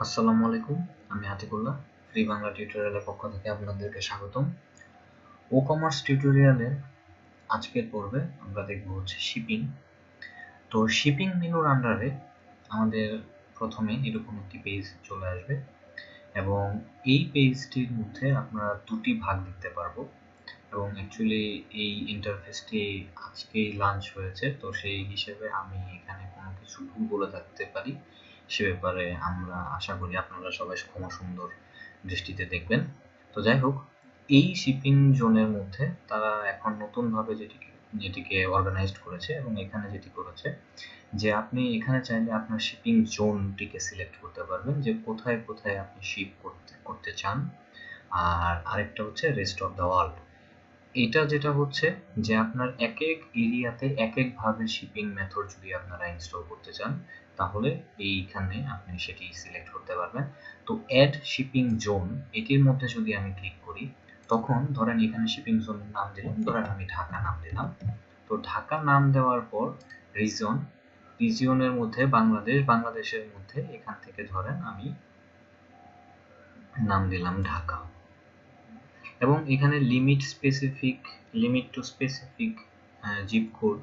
আসসালামু আলাইকুম, আমি আতিকুল্লাহ। ফ্রি বাংলা টিউটোরিয়ালের পক্ষ থেকে আপনাদেরকে স্বাগতম। ও কমার্স টিউটোরিয়ালের আজকের পর্বে আমরা দেখব হচ্ছে শিপিং। তো শিপিং মেনুর আন্ডারে আমাদের প্রথমে এরকম একটি পেজ চলে আসবে এবং এই পেজটির মধ্যে আপনারা দুটি ভাগ দেখতে পারবো এবং অ্যাকচুয়ালি এই ইন্টারফেসটি আজকেই লঞ্চ হয়েছে, তো সেই হিসেবে আমি এখানে কোনো কিছু ভুল বলে থাকতে পারি। সে ব্যাপারে আমরা আশা করি আপনারা সবাই ক্ষমা সুন্দর দৃষ্টিতে দেখবেন। তো যাই হোক, এই শিপিং জোনের মধ্যে তারা এখন নতুনভাবে যেটিকে অর্গানাইজড করেছে এবং এখানে যেটি করেছে যে আপনি এখানে চাইলে আপনার শিপিং জোনটিকে সিলেক্ট করতে পারবেন যে কোথায় কোথায় আপনি শিপ করতে চান। আর আরেকটা হচ্ছে রেস্ট অফ দ্য ওয়ার্ল্ড। এটা যেটা হচ্ছে যে আপনার এক এক এরিয়াতে এক একভাবে শিপিং মেথড যদি আপনারা ইনস্টল করতে চান তাহলে এইখানে আপনি সেটি সিলেক্ট করতে পারবেন। তো অ্যাড শিপিং জোন এটির মধ্যে যদি আমি ক্লিক করি তখন ধরেন এখানে শিপিং জোনের নাম দিলাম, ধরেন আমি ঢাকা নাম দিলাম। তো ঢাকা নাম দেওয়ার পর রিজিয়নের মধ্যে বাংলাদেশের মধ্যে এখান থেকে ধরেন আমি নাম দিলাম ঢাকা এবং এখানে limit to specific zip code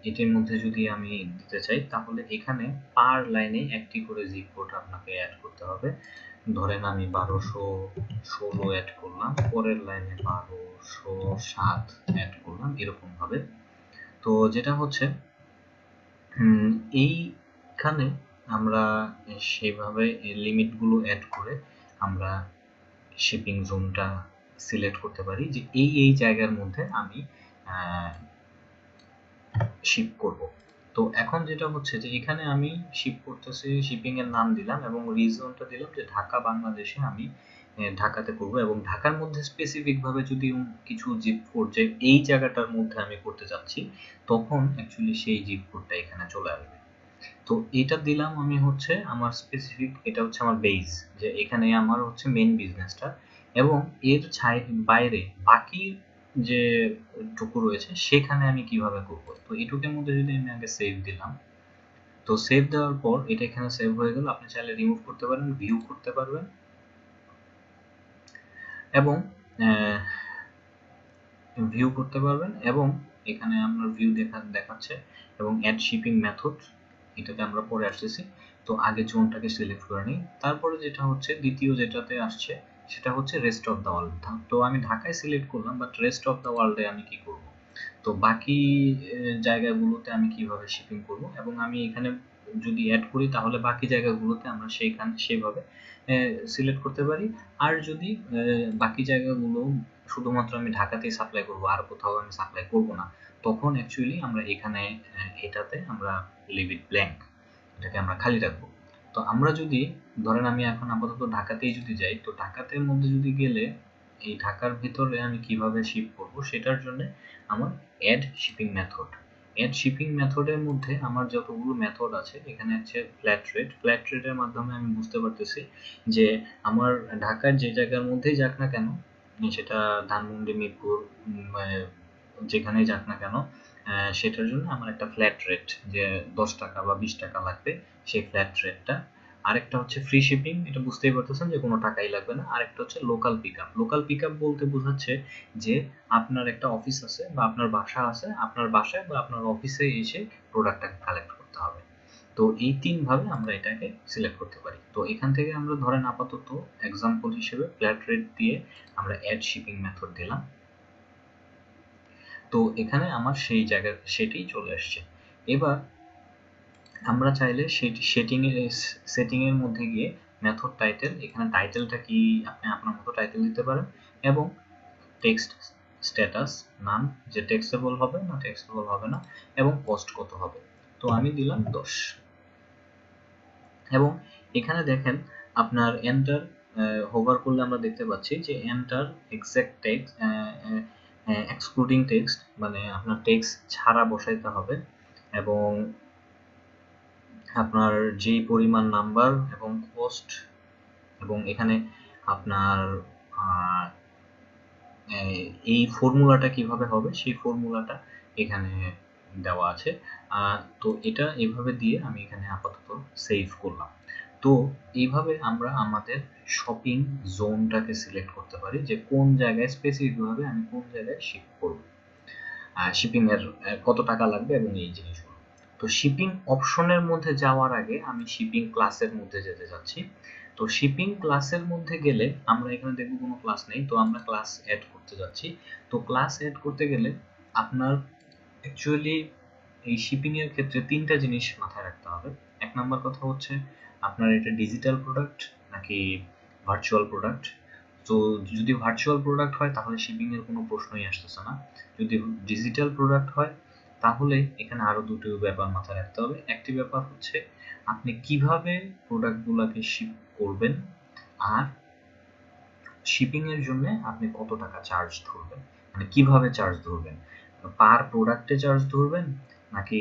এটির মধ্যে যদি আমি দিতে চাই তাহলে এখানে পার লাইনে একটি করে জিপ কোড আপনাকে অ্যাড করতে হবে। ধরেন আমি 1216 অ্যাড করলাম, পরের লাইনে 1207 অ্যাড করলাম, এরকম ভাবে। তো যেটা হচ্ছে এইখানে আমরা সেইভাবে লিমিটগুলো অ্যাড করে আমরা শিপিং জোনটা সিলেক্ট করতে পারি যে এই জায়গার মধ্যে আমি শিপ করব। তো এখন যেটা হচ্ছে যে এখানে আমি শিপ করতেছি, শিপিং এর নাম দিলাম এবং রিজনটা দিলাম যে ঢাকা বাংলাদেশে আমি ঢাকাতে করব এবং ঢাকার মধ্যে স্পেসিফিক ভাবে যদি কিছু জিপ কোড যে এই জায়গাটার মধ্যে আমি করতে যাচ্ছি তখন অ্যাকচুয়ালি সেই জিপ কোডটা এখানে চলে আসবে। তো এটা দিলাম আমি হচ্ছে আমার স্পেসিফিক, এটা হচ্ছে আমার বেস যে এখানে আমার হচ্ছে মেইন বিজনেসটা এবং এর বাইরে বাকি যে টুকু রয়েছে সেখানে আমি কিভাবে করব। তো এটুকের মধ্যে যদি আমি আগে সেভ দিলাম, তো সেভ দেওয়ার পর এটা এখানে সেভ হয়ে গেল। আপনি চাইলে রিমুভ করতে পারেন, ভিউ করতে পারবেন এবং এখানে আপনার ভিউ দেখাচ্ছে এবং অ্যাড শিপিং মেথড এটাতে আমরা পরে আসতেছি। তো আগে জোনটাকে সিলেক্ট করে নিই, তারপরে যেটা হচ্ছে দ্বিতীয় যেটাতে আসছে সেটা হচ্ছে রেস্ট অফ দ্য ওয়ার্ল্ড। তো আমি ঢাকায় সিলেক্ট করলাম, বাট রেস্ট অফ দ্য ওয়ার্ল্ডে আমি কি করব, তো বাকি জায়গাগুলোতে আমি কিভাবে শিপিং করব এবং আমি এখানে যদি অ্যাড করি তাহলে বাকি জায়গাগুলোতে আমরা সেইভাবে সিলেক্ট করতে পারি। আর যদি বাকি জায়গাগুলো শুধুমাত্র আমি ঢাকাতেই সাপ্লাই করব আর কোথাও আমি সাপ্লাই করব না, তখন অ্যাকচুয়ালি আমরা এখানে এটাতে আমরা লিভ ইট ব্ল্যাঙ্ক, এটাকে আমরা খালি রাখবো। তো আমরা যদি ধরেন আমি এখন আপাতত ঢাকাতেই যদি যাই, তো ঢাকাতের মধ্যে যদি গেলে এই ঢাকার ভিতরে আমি কিভাবে শিপ করব সেটার জন্য আমার অ্যাড শিপিং মেথডের মধ্যে আমার যতগুলো মেথড আছে এখানে আছে ফ্ল্যাট রেটের মাধ্যমে আমি বুঝতে পারতেছি যে আমার ঢাকার যে জায়গার মধ্যেই যাক না কেন, সেটা ধানমন্ডি, মিরপুর, যেখানেই যাক না কেন, সেটার জন্য আমার একটা ফ্ল্যাট রেট যে 10 টাকা বা 20 টাকা লাগবে, সেই ফ্ল্যাট রেটটা। আরেকটা হচ্ছে ফ্রি শিপিং, এটা বুঝতেই পারতেছেন যে কোনো টাকাই লাগবে না। আরেকটা হচ্ছে লোকাল পিকআপ বলতে বোঝাচ্ছে যে আপনার একটা অফিস আছে বা আপনার বাসা আছে, আপনার বাসায় বা আপনার অফিসে এসে প্রোডাক্টটাকে কালেক্ট করতে হবে। তো এই 3 ভাবে আমরা এটাকে সিলেক্ট করতে পারি। তো এখান থেকে আমরা ধরেন আপাতত এক্সাম্পল হিসেবে ফ্ল্যাট রেট দিয়ে আমরা অ্যাড শিপিং মেথড দিলাম। তো এখানে আমার সেই জায়গা সেটাই চলে আসছে। এবার আমরা চাইলে সেটিং এর মধ্যে গিয়ে মেথড টাইটেল, এখানে টাইটেলটা কি আপনি আপনার মতো টাইটেল দিতে পারেন এবং টেক্সট স্ট্যাটাস নাম, যে টেক্সটেবল হবে না টেক্সটেবল হবে না এবং কস্ট কত হবে। তো আমি দিলাম 10 এবং এখানে দেখেন আপনার এন্টার হোভার করলে আমরা দেখতে পাচ্ছি যে enter exact text excluding text, মানে আপনার টেক্সট ছাড়া বসাইতে হবে এবং আপনার যেই পরিমাণ নাম্বার এবং কস্ট এবং এখানে আপনার এই ফর্মুলাটা কিভাবে হবে সেই ফর্মুলাটা এখানে দেওয়া আছে। তো এটা এভাবে দিয়ে আমি এখানে আপাতত সেভ করলাম। তো এইভাবে আমরা আমাদের শপিং জোনটাকে সিলেক্ট করতে পারি যে কোন জায়গায় স্পেসিফিকভাবে আমি কোন জায়গায় শিপ করব, শিপিং এর কত টাকা লাগবে এবং এই জিনিসগুলো। তো শিপিং অপশনের মধ্যে যাওয়ার আগে আমি শিপিং ক্লাসের মধ্যে যেতে যাচ্ছি। তো শিপিং ক্লাসের মধ্যে গেলে আমরা এখানে দেখব কোনো ক্লাস নেই, তো আমরা ক্লাস অ্যাড করতে যাচ্ছি। তো ক্লাস অ্যাড করতে গেলে আপনার অ্যাকচুয়ালি এই শিপিং এর ক্ষেত্রে তিনটা জিনিস মাথায় রাখতে হবে। এক নাম্বার কথা হচ্ছে আপনার এটা ডিজিটাল প্রোডাক্ট নাকি ভার্চুয়াল প্রোডাক্ট। তো যদি ভার্চুয়াল প্রোডাক্ট হয় তাহলে শিপিং এর কোনো প্রশ্নই আসতেছে না। যদি ডিজিটাল প্রোডাক্ট হয় তাহলে এখানে আরো দুটো ব্যাপার মাথায় রাখতে হবে। একটি ব্যাপার হচ্ছে আপনি কিভাবে প্রোডাক্টগুলোকে শিপ করবেন, আর শিপিং এর জন্য আপনি কত টাকা চার্জ ধরবেন, মানে কিভাবে চার্জ ধরবেন, পার প্রোডাক্টে চার্জ ধরবেন নাকি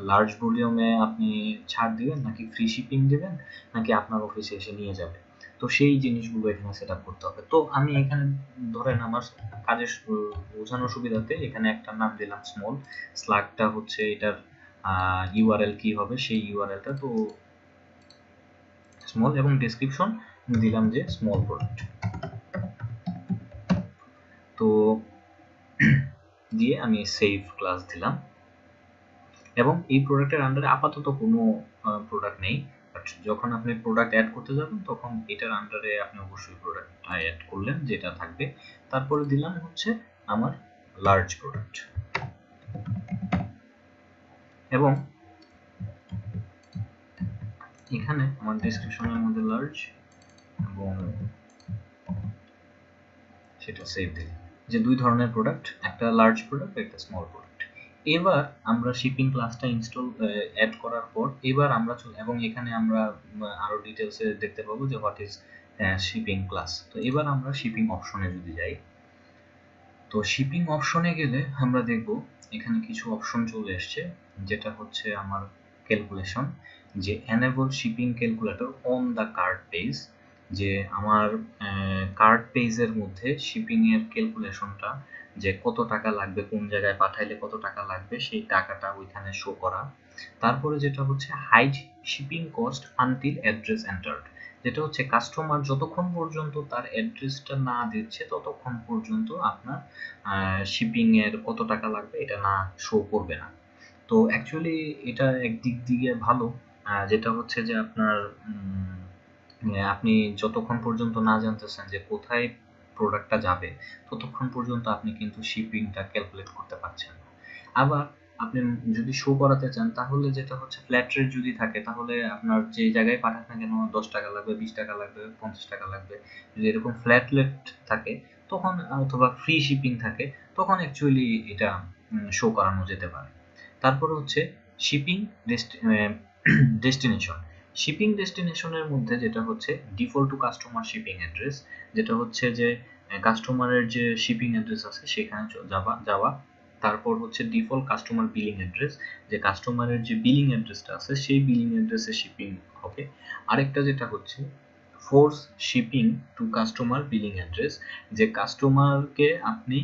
লার্জ ভলিউমে আপনি ছাড় দিবেন, নাকি ফ্রি শিপিং দিবেন, নাকি আপনার অফিসে এসে নিয়ে যাবে। তো সেই জিনিসগুলো এখানে সেট আপ করতে হবে। তো আমি এখানে ধরেন আমার কাজের বোঝানোর সুবিধাতে এখানে একটা নাম দিলাম স্মল, স্ল্যাগটা হচ্ছে এটার ইউআরএল কি হবে সেই ইউআরএলটা, তো স্মল, এবং ডেসক্রিপশন দিলাম যে স্মল প্রোডাক্ট। তো দিয়ে আমি সেভ ক্লাস দিলাম, এবং এই প্রোডাক্টের আন্ডারে আপাতত কোনো প্রোডাক্ট নেই, বাট যখন আপনি প্রোডাক্ট অ্যাড করতে যাবেন তখন এটার আন্ডারে আপনি অবশ্যই প্রোডাক্ট অ্যাড করলেন যেটা থাকবে। তারপরে দিলাম হচ্ছে আমার লার্জ প্রোডাক্ট, এবং এখানে আমার ডেসক্রিপশনের মধ্যে লার্জ, এবং সেটা সেভ দিলাম যে দুই ধরনের প্রোডাক্ট, একটা লার্জ প্রোডাক্ট একটা স্মল প্রোডাক্ট। এবার আমরা শিপিং ক্লাসটা ইনস্টল অ্যাড করার পর এবার আমরা এবং এখানে আমরা আরো ডিটেলসে দেখতে পাবো যে হোয়াট ইজ শিপিং ক্লাস। তো এবার আমরা শিপিং অপশনে যদি যাই, তো শিপিং অপশনে গেলে আমরা দেখব এখানে কিছু অপশন চলে আসছে, যেটা হচ্ছে আমার ক্যালকুলেশন, যে enable shipping calculator on the cart page, যে আমার কার্ট পেজের মধ্যে শিপিং এর ক্যালকুলেশনটা, যে কত টাকা লাগবে, কোন জায়গায় পাঠাইলে কত টাকা লাগবে সেই টাকাটা ওইখানে শো করা। তারপরে যেটা হচ্ছে hide shipping cost until address entered, যেটা হচ্ছে কাস্টমার যতক্ষণ পর্যন্ত তার অ্যাড্রেসটা না দিচ্ছে ততক্ষণ পর্যন্ত আপনার শিপিং এর কত টাকা লাগবে এটা না শো করবে না। তো অ্যাকচুয়ালি এটা একদিক দিয়ে ভালো, যেটা হচ্ছে যে আপনার আপনি যতক্ষণ পর্যন্ত না জানতেছেন যে কোথায় প্রোডাক্টটা যাবে ততক্ষণ পর্যন্ত আপনি কিন্তু শিপিংটা ক্যালকুলেট করতে পারছেন না। আবার আপনি যদি শো করাতে চান তাহলে যেটা হচ্ছে ফ্ল্যাট রেট যদি থাকে তাহলে আপনার যে জায়গায় পাঠান না কেন 10 টাকা লাগবে, 20 টাকা লাগবে, 50 টাকা লাগবে। যদি এরকম ফ্ল্যাট রেট থাকে তখন, অথবা ফ্রি শিপিং থাকে, তখন অ্যাকচুয়ালি এটা শো করানো যেতে পারে। তারপরে হচ্ছে শিপিং ডেস্টিনেশন। শিপিং ডেস্টিনেশনের মধ্যে যেটা হচ্ছে default to customer shipping address, যেটা হচ্ছে যে কাস্টমারের যে শিপিং অ্যাড্রেস আছে সেখানে যাওয়া। তারপর হচ্ছে ডিফল্ট কাস্টমার বিলিং অ্যাড্রেস, যে কাস্টমারের যে বিলিং অ্যাড্রেসটা আছে সেই বিলিং অ্যাড্রেসে শিপিং হবে। আরেকটা যেটা হচ্ছে force shipping to customer billing address, যে কাস্টমারকে আপনি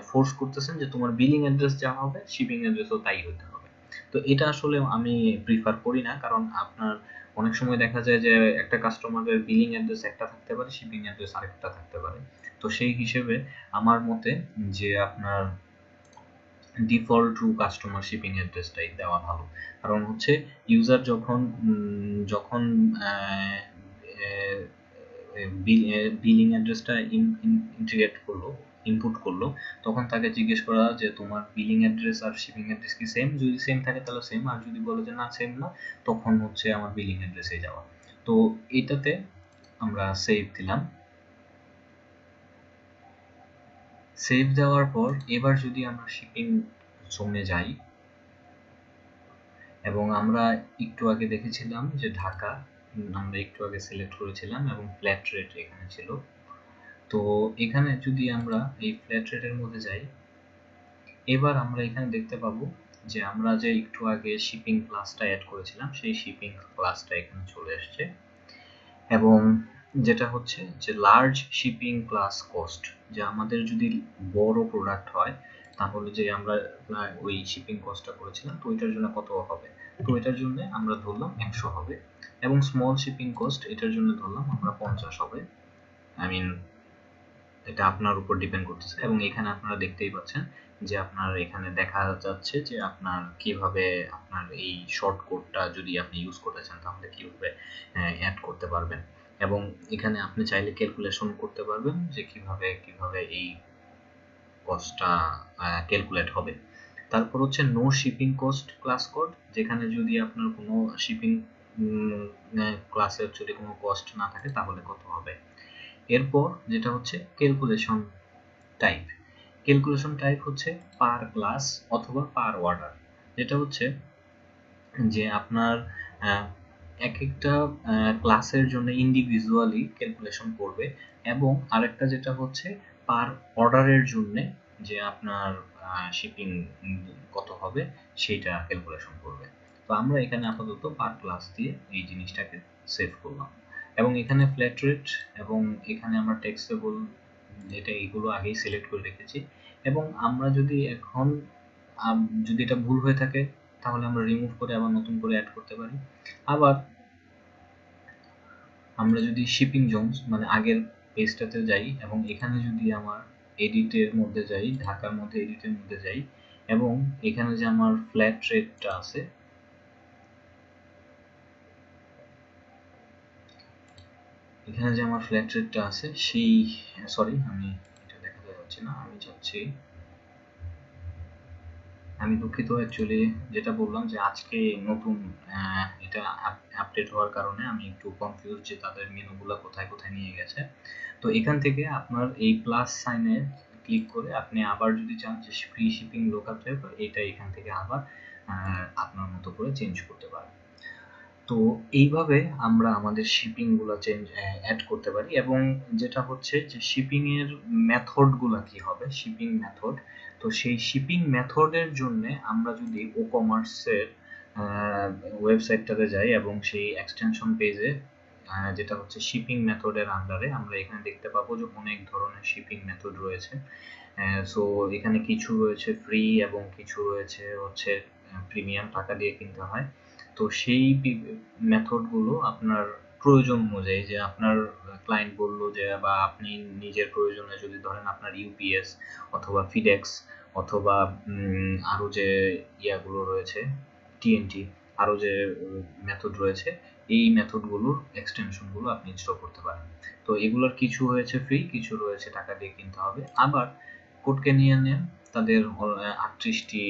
ফোর্স করতেছেন যে তোমার বিলিং অ্যাড্রেস যা হবে শিপিং অ্যাড্রেসও তাই হতে হবে। তো এটা আসলে আমি প্রিফার করি না, কারণ আপনার অনেক সময় দেখা যায় যে একটা কাস্টমারের বিলিং অ্যাড্রেস একটা থাকতে পারে, শিপিং অ্যাড্রেস আরেকটা থাকতে পারে। তো সেই হিসেবে আমার মতে যে আপনার ডিফল্ট টু কাস্টমার শিপিং অ্যাড্রেসটাই দেওয়া ভালো। কারণ হচ্ছে ইউজার যখন যখন বিলিং অ্যাড্রেসটা ইন্টিগ্রেট করলো, ইনপুট করলো, তখন তাকে জিজ্ঞেস করা যে তোমার বিলিং অ্যাড্রেস আর শিপিং অ্যাড্রেস কি সেম, যদি সেম থাকে তাহলে সেম, আর যদি বলে যে না সেম না তখন হচ্ছে আমার বিলিং অ্যাড্রেসে যাওয়া। তো এটাতে আমরা সেভ দিলাম। সেভ দেওয়ার পর এবার যদি আমরা শিপিং জোনে যাই, এবং আমরা একটু আগে দেখেছিলাম যে ঢাকা আমরা একটু আগে সিলেক্ট করেছিলাম এবং ফ্ল্যাট রেট এখানে ছিল। তো এখানে যদি আমরা এই ফ্ল্যাট রেটের মধ্যে যাই, এবার আমরা এখানে দেখতে পাবো যে আমরা যে একটু আগে শিপিং ক্লাসটা অ্যাড করেছিলাম সেই শিপিং ক্লাসটা এখানে চলে আসছে, এবং যেটা হচ্ছে যে লার্জ শিপিং ক্লাস কস্ট, যে আমাদের যদি বড় প্রোডাক্ট হয় তাহলে যে আমরা ওই শিপিং কস্টটা করেছিলাম তো ওইটার জন্য কত হবে। তো এটার জন্য আমরা ধরলাম 100 হবে, এবং স্মল শিপিং কস্ট এটার জন্য ধরলাম আমরা 50 হবে। আই মিন এটা আপনার উপর ডিপেন্ড করতেছে। এবং এখানে আপনারা দেখতেই পাচ্ছেন যে আপনার এখানে দেখা যাচ্ছে যে আপনার কিভাবে আপনার এই শর্ট কোডটা যদি আপনি ইউজ করতে চান তাহলে কিভাবে অ্যাড করতে পারবেন, এবং এখানে আপনি চাইলে ক্যালকুলেশন করতে পারবেন যে কিভাবে এই কস্টটা ক্যালকুলেট হবে। তারপর হচ্ছে no shipping cost class code, যেখানে যদি আপনার কোনো শিপিং ক্লাসে যদি কোনো কস্ট না থাকে তাহলে কত হবে। এরপর যেটা হচ্ছে ক্যালকুলেশন টাইপ। ক্যালকুলেশন টাইপ হচ্ছে পার ক্লাস অথবা পার অর্ডার, যেটা হচ্ছে যে আপনার এক একটা ক্লাসের জন্য ইন্ডিভিজুয়ালি ক্যালকুলেশন করবে, এবং আরেকটা যেটা হচ্ছে পার অর্ডারের জন্য যে আপনার শিপিং কত হবে সেইটা ক্যালকুলেশন করবে। তো আমরা এখানে আপাতত পার ক্লাস দিয়ে এই জিনিসটাকে সেভ করলাম, এবং এখানে ফ্ল্যাট রেট এবং এখানে আমরা টেক্সটেবল এটা এগুলো আগেই সিলেক্ট করে রেখেছি। এবং আমরা যদি এখন যদি এটা ভুল হয়ে থাকে তাহলে আমরা রিমুভ করে আবার নতুন করে অ্যাড করতে পারি। আবার আমরা যদি শিপিং জোনস মানে আগের পেজটাতে যাই এবং এখানে যদি আমার এডিটের মধ্যে যাই, ঢাকার মধ্যে এডিটের মধ্যে যাই, এবং এখানে যে আমার ফ্ল্যাট রেটটা আছে, এখানে যে আমার ফ্ল্যাট রেটটা আছে সেই সরি আমি এটা দেখাতে যাচ্ছি না, আমি চাচ্ছি আমি দুঃখিত। অ্যাকচুয়ালি যেটা বললাম যে আজকে নতুন এটা আপডেট হওয়ার কারণে আমি একটু কনফিউজ যে তাদের মেনুগুলো কোথায় কোথায় নিয়ে গেছে। তো এখান থেকে আপনার এই প্লাস সাইনে ক্লিক করে আপনি আবার যদি চান যে ফ্রি শিপিং লোকাল ট্যাব, এটা এখান থেকে আবার আপনার মতো করে চেঞ্জ করতে পারেন। তো এইভাবে আমরা আমাদের শিপিংগুলো অ্যাড করতে পারি। এবং যেটা হচ্ছে যে শিপিংয়ের মেথডগুলো কি হবে, শিপিং মেথড। তো সেই শিপিং মেথডের জন্য আমরা যদি ও কমার্সের ওয়েবসাইটটাতে যাই এবং সেই এক্সটেনশন পেজে যেটা হচ্ছে শিপিং মেথডের আন্ডারে, আমরা এখানে দেখতে পাবো যে অনেক ধরনের শিপিং মেথড রয়েছে। সো এখানে কিছু রয়েছে ফ্রি এবং কিছু রয়েছে হচ্ছে প্রিমিয়াম, টাকা দিয়ে কিনতে হয়। তো সেই মেথডগুলো আপনার প্রয়োজন অনুযায়ী, যে আপনার ক্লায়েন্ট বললো যে বা আপনি নিজের প্রয়োজনে যদি ধরেন আপনার ইউপিএস অথবা ফিডেক্স অথবা আরও যে ইয়াগুলো রয়েছে টিএনটি, আরও যে মেথড রয়েছে, এই মেথডগুলোর এক্সটেনশনগুলো আপনি ইনস্টল করতে পারেন। তো এগুলোর কিছু রয়েছে ফ্রি, কিছু রয়েছে টাকা দিয়ে কিনতে হবে। আবার কোডকেনিয়ানের তাদের 38টি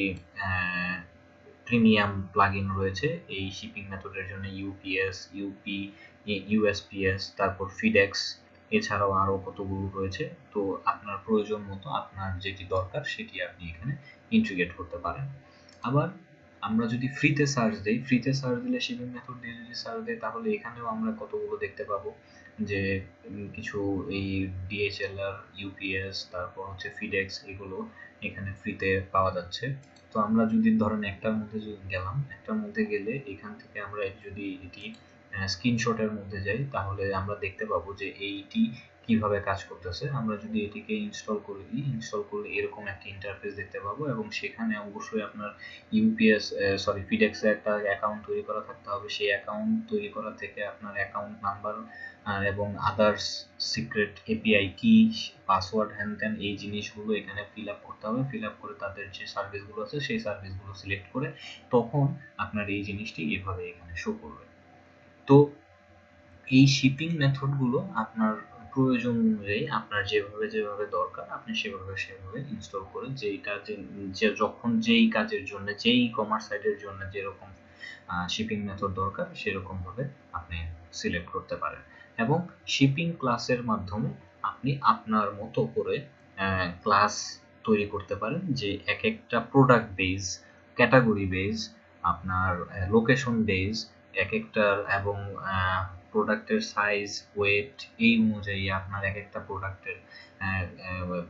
প্রিমিয়াম প্লাগইন রয়েছে এই শিপিং মেথডের জন্য, ইউপিএস, ইউপি, ইউএসপিএস, তারপর ফিডেক্স, এছাড়াও আরও কতগুলো রয়েছে। তো আপনার প্রয়োজন মতো আপনার যেটি দরকার সেটি আপনি এখানে ইন্টিগ্রেট করতে পারেন। আবার আমরা যদি ফ্রিতে সার্চ দিই, ফ্রিতে সার্চ দিলে শিপিং মেথড দিয়ে যদি সার্চ দিই তাহলে এখানেও আমরা কতগুলো দেখতে পাবো যে কিছু এই ডিএচএলআর, ইউপিএস, তারপর হচ্ছে ফিডেক্স, এগুলো এখানে ফ্রিতে পাওয়া যাচ্ছে। তো আমরা যদি ধরেন একটার মধ্যে গেলাম, একটার মধ্যে গেলে এখান থেকে আমরা যদি এটি স্ক্রিনশটের মধ্যে যাই তাহলে আমরা দেখতে পাবো যে এইটি কিভাবে কাজ করতেছে। আমরা যদি এটিকে ইনস্টল করে দিই, ইনস্টল করলে এরকম একটা ইন্টারফেস দেখতে পাবো, এবং সেখানে অবশ্যই আপনার ইউপিএস ফিডেক্সে একটা অ্যাকাউন্ট তৈরি করা থাকতে হবে। সেই অ্যাকাউন্ট তৈরি করা থেকে আপনার অ্যাকাউন্ট নাম্বার এবং আদার্স সিক্রেট এপিআই কি, পাসওয়ার্ড, হ্যান ত্যান এই জিনিসগুলো এখানে ফিল আপ করতে হবে। ফিল আপ করে তাদের যে সার্ভিসগুলো আছে সেই সার্ভিসগুলো সিলেক্ট করে তখন আপনার এই জিনিসটি এভাবে এখানে শো করবে। তো এই শিপিং মেথডগুলো আপনার প্রয়োজন অনুযায়ী আপনার যেভাবে দরকার আপনি সেভাবে ইনস্টল করে যে যখন যেই কাজের জন্য, যেই কমার্স সাইটের জন্য যেরকম শিপিং মেথড দরকার সেরকম ভাবে আপনি সিলেক্ট করতে পারেন। এবং শিপিং ক্লাসের মাধ্যমে আপনি আপনার মতো করে ক্লাস তৈরি করতে পারেন, যে এক একটা প্রোডাক্ট বেজ, ক্যাটাগরি বেজ, আপনার লোকেশন বেজ এক একটার, এবং প্রোডাক্টের সাইজ, ওয়েট এই অনুযায়ী আপনার এক একটা প্রোডাক্টের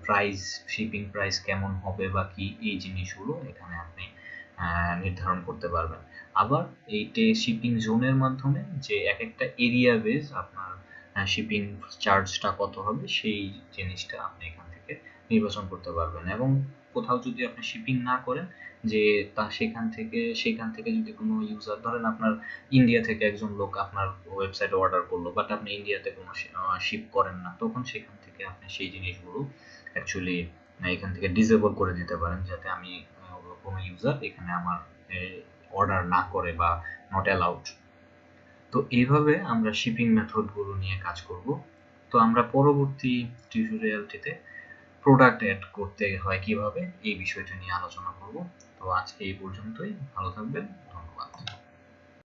প্রাইস, শিপিং প্রাইস কেমন হবে বা কি, এই জিনিসগুলো এখানে আপনি নির্ধারণ করতে পারবেন। আবার এইটে শিপিং জোনের মাধ্যমে যে এক একটা এরিয়া বেস আপনার শিপিং চার্জটা কত হবে সেই জিনিসটা আপনি এখান থেকে নির্বাচন করতে পারবেন। এবং কোথাও যদি আপনি শিপিং না করেন, যে তা সেখান থেকে যদি কোনো ইউজার, ধরেন আপনার ইন্ডিয়া থেকে একজন লোক আপনার ওয়েবসাইটে অর্ডার করলো, বাট আপনি ইন্ডিয়াতে কোনো শিপ করেন না, তখন সেখান থেকে আপনি সেই জিনিসগুলো অ্যাকচুয়ালি এখান থেকে ডিসেবল করে দিতে পারেন, যাতে আমি কোনো ইউজার এখানে আমার অর্ডার না করে বা নট অ্যালাউড। তো এইভাবে আমরা শিপিং মেথডগুলো নিয়ে কাজ করব। তো আমরা পরবর্তী টিউটোরিয়ালটিতে প্রোডাক্ট অ্যাড করতে হয় কিভাবে, এই বিষয়টা নিয়ে আলোচনা করব। তো আজকে এই পর্যন্তই, ভালো থাকবেন, ধন্যবাদ।